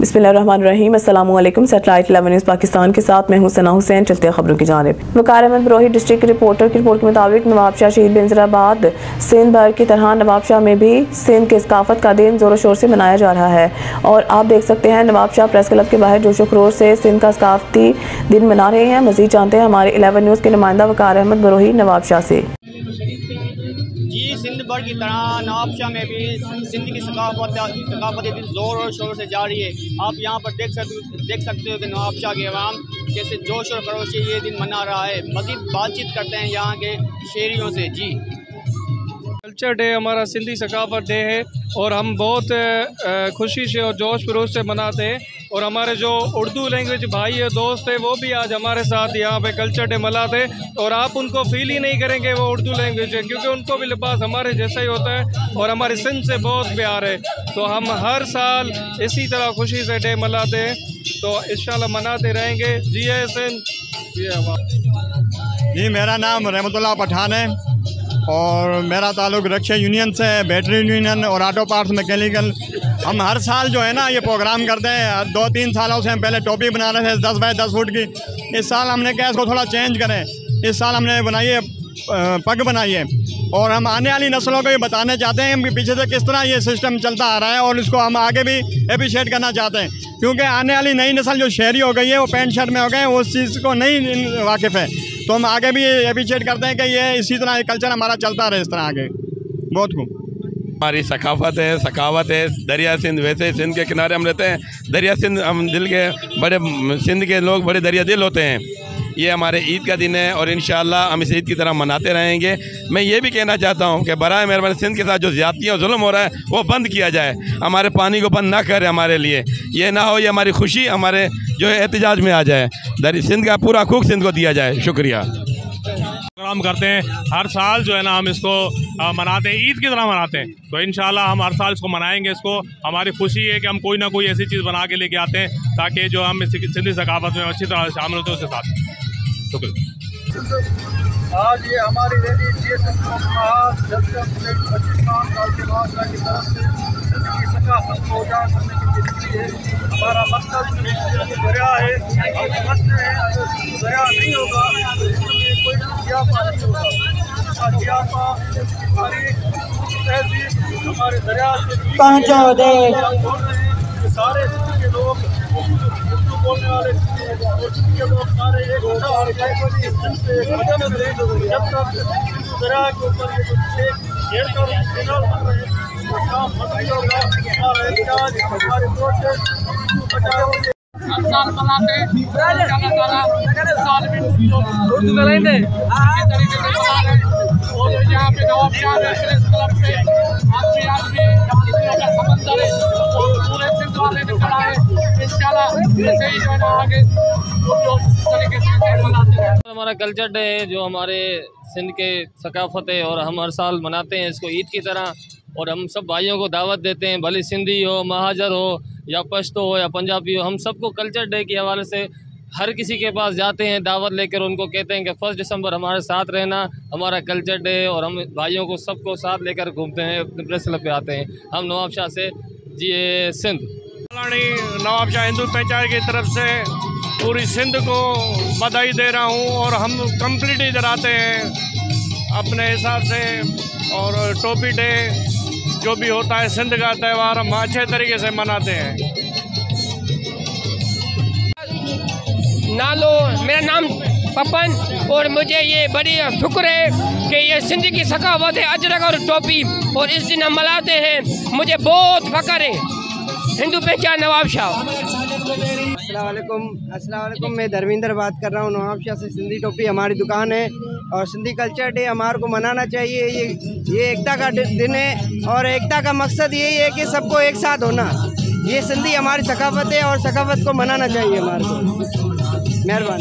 बिस्मिल्लाहिर्रहमानिर्रहीम। अस्सलाम वालेकुम। सैटेलाइट 11 न्यूज़ पाकिस्तान के साथ मैं हूं सना हुसैन। चलते हैं खबरों की जानिब। वकार अहमद बरोही डिस्ट्रिक्ट रिपोर्टर की रिपोर्ट के मुताबिक नवाबशाह शहीद बेनज़ीराबाद सिंध भर की तरह नवाबशाह में भी सिंध के सकाफत का दिन ज़ोर शोर से मनाया जा रहा है और आप देख सकते हैं नवाबशाह प्रेस क्लब के बाहर जोशो खरोश से सिंध का सकाफती दिन मना रहे हैं। मज़ीद जानते हैं हमारे 11 न्यूज़ के नुमाइंदा वकार अहमद बरोही नवाबशाह से। जी, सिंध भर की तरह नवाबशाह में भी सिंध की सकाफती दिन ज़ोर और शोर से जारी है। आप यहाँ पर देख सकते हो कि नवाबशाह के अवाम कैसे जोश और खरोश से ये दिन मना रहा है। मज़ीद बातचीत करते हैं यहाँ के शहरियों से। जी, कल्चर डे हमारा सिंधी सकाफत डे है और हम बहुत खुशी से और जोश खरोश से मनाते हैं और हमारे जो उर्दू लैंग्वेज भाई है दोस्त है वो भी आज हमारे साथ यहाँ पे कल्चर डे मनाते हैं और आप उनको फील ही नहीं करेंगे वो उर्दू लैंग्वेज है, क्योंकि उनको भी लिबास हमारे जैसा ही होता है और हमारे सिंध से बहुत प्यार है। तो हम हर साल इसी तरह खुशी से डे मनाते हैं, तो इंशाल्लाह मनाते रहेंगे। जी है सिंध। जी, मेरा नाम रहमतुल्लाह पठान है और मेरा ताल्लुक रक्षा यूनियन से है, बैटरी यूनियन और ऑटो पार्ट्स मैकेनिकल। हम हर साल जो है ना ये प्रोग्राम करते हैं। 2-3 सालों से हम पहले टोपी बना रहे थे 10 बाय 10 फुट की। इस साल हमने क्या इसको थोड़ा चेंज करें, इस साल हमने बनाई है पग बनाई है और हम आने वाली नस्लों को ये बताना चाहते हैं कि पीछे से किस तरह ये सिस्टम चलता आ रहा है और इसको हम आगे भी एप्रिशिएट करना चाहते हैं, क्योंकि आने वाली नई नस्ल जो शहरी हो गई है वो पैंट शर्ट में हो गए, उस चीज़ को नहीं वाकिफ़ है। तो हम आगे भी एप्रिशिएट करते हैं कि ये इसी तरह कल्चर हमारा चलता रहे इस तरह आगे। बहुत खूब हमारी सकाफत है, सखावत है। दरिया सिंध, वैसे सिंध के किनारे हम रहते हैं। दरिया सिंध, हम दिल के बड़े, सिंध के लोग बड़े दरिया दिल होते हैं। ये हमारे ईद का दिन है और इंशाअल्लाह हम इस ईद की तरह मनाते रहेंगे। मैं ये भी कहना चाहता हूँ कि बराए मेहरबानी सिंध के साथ जो ज़्यादती और जुल्म हो रहा है वो बंद किया जाए। हमारे पानी को बंद ना करे, हमारे लिए ये ना हो, ये हमारी खुशी हमारे जो है एहतजाज में आ जाए। सिंध का पूरा हकूक़ सिंध को दिया जाए। शुक्रिया। प्रोग्राम करते हैं हर साल जो है ना, हम इसको मनाते हैं, ईद की तरह मनाते हैं। तो इंशाल्लाह हम हर साल इसको मनाएंगे। इसको हमारी खुशी है कि हम कोई ना कोई ऐसी चीज़ बना के लेके आते हैं ताकि जो हम सिंधी सकाफत में अच्छी तरह शामिल होते हैं उसके साथ। शुक्रिया। आज ये हमारी रैली पाकिस्तान के बादशाह की तरफ से सिंध की सकाफत को उजागर करने की निकली है। हमारा मकसद दरिया है। हम समझते हैं अगर दरिया नहीं होगा कोई जियापा नहीं होगा। जियापा तहजीब हमारे दरिया से सारे सिंध के लोग उर्दू बोलने वाले के लोग सारे एक जब तक दरिया के ऊपर ये जो घेर कर बन रहे हैं इसका काम बंद नहीं होगा। हमारा एहतजाज हमारे बचाओ हर साल मनाते हैं। साल भी उर्दू करेंगे इसी तरीके से मना रहे हैं। और यहाँ पे नवाबशाह प्रेस क्लब पे आज भी समंदर है और पूरे सिंध वाले ने खड़ा है। इंशाल्लाह ऐसे ही जो है ना आगे जो तरीके से मनाते हैं। हमारा कल्चर डे है जो हमारे सिंध के सकाफत है और हम हर साल मनाते हैं इसको ईद की तरह। और हम सब भाइयों को दावत देते हैं, भले सिंधी हो, महाजर हो या पश्तो हो या पंजाबी हो, हम सबको कल्चर डे के हवाले से हर किसी के पास जाते हैं दावत लेकर। उनको कहते हैं कि 1 दिसंबर हमारे साथ रहना, हमारा कल्चर डे, और हम भाइयों को सबको साथ लेकर घूमते हैं, अपने प्रेस क्लब पे आते हैं। हम नवाबशाह से जी सिंध। नवाबशाह हिंदू पंचायत की तरफ से पूरी सिंध को बधाई दे रहा हूँ और हम कंप्लीट इधर आते हैं अपने हिसाब से। और टोपी डे जो भी होता है सिंध का त्यौहार हम अच्छे तरीके से मनाते हैं। नालो मेरा नाम पपन और मुझे ये बड़ी शुक्र है कि ये सिंध की सकाफत है, अजरक और टोपी, और इस दिन हम मनाते हैं। मुझे बहुत फ़ख्र है। हिंदू पहचान नवाबशाह। अस्सलाम वालेकुम। मैं धर्मेंद्र बात कर रहा हूँ नवाबशाह से। सिंधी टोपी हमारी दुकान है और सिंधी कल्चर डे हमारे को मनाना चाहिए। ये एकता का दिन है और एकता का मकसद यही है कि सबको एक साथ होना। ये सिंधी हमारी सकाफत है और सकाफत को मनाना चाहिए हमारे को। मेहरबानी।